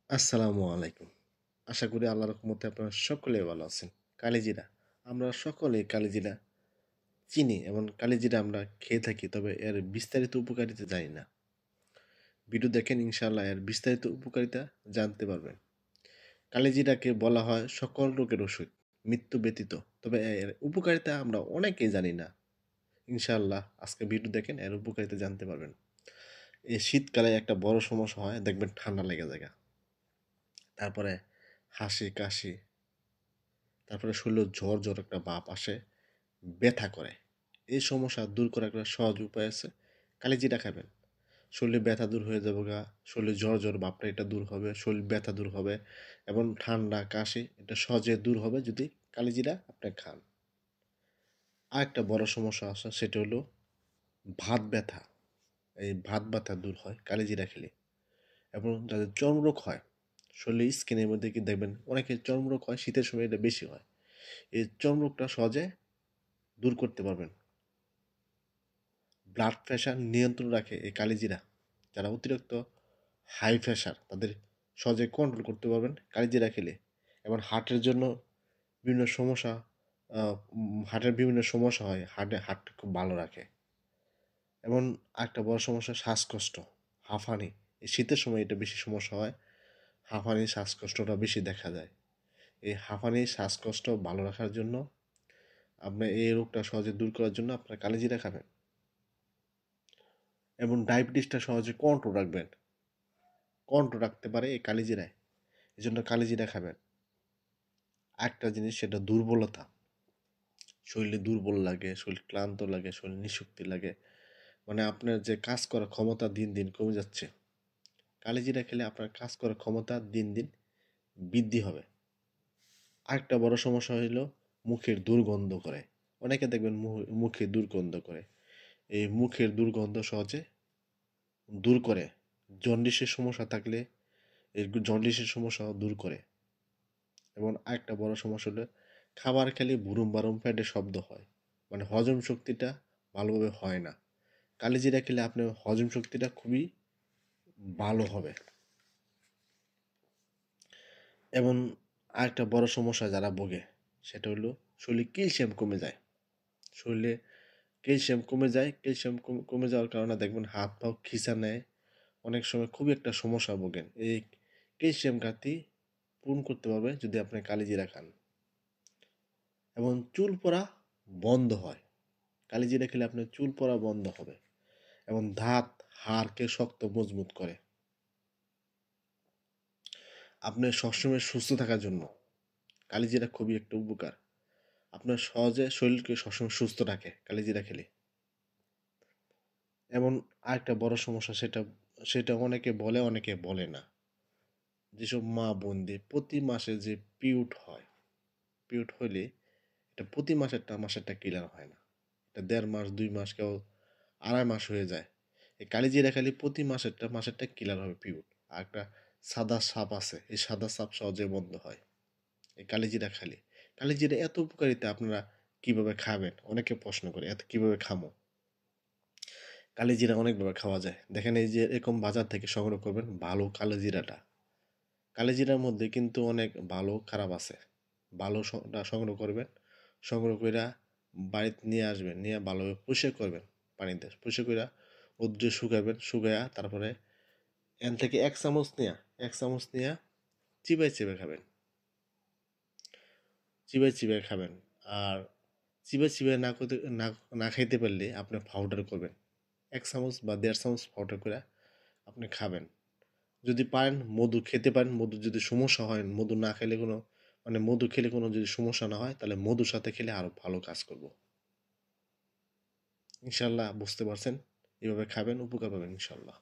আসসালামু আলাইকুম। আশা করি আল্লাহর রহমতে আপনারা সকলেই ভালো আছেন। কালিজিরা। আমরা সকলেই কালিজিরা চিনি এবং কালিজিরা আমরা খেয়ে থাকি। তবে এর বিস্তারিত উপকারিতা জানি না। ভিডিও দেখেন ইনশাআল্লাহ এর বিস্তারিত উপকারিতা জানতে পারবেন। কালিজিরাকে বলা হয় সকল রোগের ওষুধ, মৃত্যু ব্যতীত। তবে এর উপকারিতা আমরা অনেকেই জানি না। ইনশাআল্লাহ আজকে ভিডিও দেখেন এর উপকারিতা জানতে পারবেন। এই শীতকালে একটা বড় সমস্যা হয়, দেখবেন ঠান্ডা লেগে যায়। তারপরে হাসি, কাশি, তারপরে শরীরে জ্বর একটা ভাব আসে, ব্যথা করে। এই সমস্যা দূর করার একটা সহজ উপায় আছে। কালিজিরা খাবেন। শরীরে ব্যথা দূর হয়ে যাবে গা, শরীরে জ্বর ভাবটা এটা দূর হবে, শরীর ব্যথা দূর হবে এবং ঠান্ডা, কাশি এটা সহজে দূর হবে যদি কালিজিরা আপনি খান। আরেকটা বড় সমস্যা আছে সেটা হলো ভাত ব্যথা। এই ভাত ব্যথা দূর হয় কালিজিরা খেলে। এবং যাদের চর্মরোগ হয়, শরীরের স্কিনের মধ্যে কি দেখবেন অনেকের চর্মরোগ হয়, শীতের সময় এটা বেশি হয়। এই চর্মরোগটা সহজে দূর করতে পারবেন। ব্লাড প্রেশার নিয়ন্ত্রণ রাখে এই কালিজিরা। যারা অতিরিক্ত হাই প্রেশার তাদের সহজে কন্ট্রোল করতে পারবেন কালিজিরা খেলে। এবং হার্টের জন্য বিভিন্ন সমস্যা, হার্টের বিভিন্ন সমস্যা হয়, হার্ট খুব ভালো রাখে। এবং একটা বড় সমস্যা শ্বাসকষ্ট, হাঁফানি। এই শীতের সময় এটা বেশি সমস্যা হয়, হাঁফানি শ্বাসকষ্টটা বেশি দেখা যায়। এই হাঁফানি শ্বাসকষ্ট ভালো রাখার জন্য আপনি এই রোগটা সহজে দূর করার জন্য আপনার কালিজিরা খাবেন। এবং ডায়াবেটিসটা সহজে কন্ট্রোল রাখতে পারে এই কালিজিরায়। এই জন্য কালিজিরা খাবেন। একটা জিনিস সেটা দুর্বলতা, শরীরে দুর্বল লাগে, শরীর ক্লান্ত লাগে, শরীর নিঃশক্তি লাগে, মানে আপনার যে কাজ করার ক্ষমতা দিন দিন কমে যাচ্ছে। কালিজিরা খেলে আপনার কাজ করার ক্ষমতা দিন দিন বৃদ্ধি হবে। আরেকটা বড় সমস্যা হইল মুখের দুর্গন্ধ করে। অনেকে দেখবেন মুখে দুর্গন্ধ করে। এই মুখের দুর্গন্ধ সহজে দূর করে। জন্ডিসের সমস্যা থাকলে এই জন্ডিসের সমস্যাও দূর করে। এবং আরেকটা বড় সমস্যা হলো খাবার খেলে বুরুম বারুম পেটে শব্দ হয়, মানে হজম শক্তিটা ভালোভাবে হয় না। কালিজিরা খেলে আপনার হজম শক্তিটা খুবই ভালো হবে। এবং আরেকটা বড় সমস্যা যারা ভোগে সেটা হলো শরীরে ক্যালসিয়াম কমে যায়। শরীরে ক্যালসিয়াম কমে যায়, ক্যালসিয়াম কমে যাওয়ার কারণে দেখবেন হাত পাও খিঁচা নেয়, অনেক সময় খুবই একটা সমস্যা ভোগেন। এই ক্যালসিয়াম ঘাটতি পূরণ করতে পারবে যদি আপনি কালিজিরা খান। এবং চুল পড়া বন্ধ হয়। কালিজিরা খেলে আপনার চুল পড়া বন্ধ হবে। এবং দাঁত হাড়কে শক্ত মজবুত করে। আপনার সবসময় সুস্থ থাকার জন্য কালিজিরা খুবই একটা উপকার। আপনার সহজে শরীরকে সবসময় সুস্থ রাখে কালিজিরা খেলে। এবং আরেকটা বড় সমস্যা সেটা সেটা অনেকে বলে অনেকে বলে না। যেসব মা বোনদের প্রতি মাসে যে পিরিয়ড হইলে এটা প্রতি মাসেরটা ক্লিয়ার হয় না। এটা ১.৫ মাস ২ মাস কেউ ২.৫ মাস হয়ে যায়। এই কালিজিরা খালি প্রতি মাসেরটা ক্লিয়ার হবে পিরিয়ড। আর একটা সাদা সাপ আছে, এই সাদা সাপ সহজে বন্ধ হয় এই কালিজিরা খালি। কালিজিরা এত উপকারিতা আপনারা কিভাবে খাবেন অনেকে প্রশ্ন করে, এত কিভাবে খামো? কালিজিরা অনেকভাবে খাওয়া যায়। দেখেন এই যে এরকম বাজার থেকে সংগ্রহ করবেন ভালো কালোজিরাটা। কালিজিরার মধ্যে কিন্তু অনেক ভালো খারাপ আছে। ভালো সংগ্রহ করবেন, সংগ্রহ কইরা বাড়িতে নিয়ে আসবেন, নিয়ে ভালোভাবে পরিষ্কার করবেন পানিতে। পরিষ্কার কইরা রৌদ্রে শুকাবেন, শুকাইয়া তারপরে এন থেকে ১ চামচ নিয়া চিবায় খাবেন। চিবায় খাবেন। আর চিবায় না খাইতে পারলে আপনি পাউডার করবেন। ১ চামচ বা ১.৫ চামচ পাউডার কইরা আপনি খাবেন। যদি পারেন মধু খেতে পারেন, মধুর যদি সমস্যা হয়, মধু না খেলে কোনো, মানে মধু খেলে কোনো যদি সমস্যা না হয় তাহলে মধুর সাথে খেলে আরো ভালো কাজ করব। ইনশাআল্লাহ বুঝতে পারছেন। এভাবে খাবেন, উপকার পাবেন ইনশাআল্লাহ।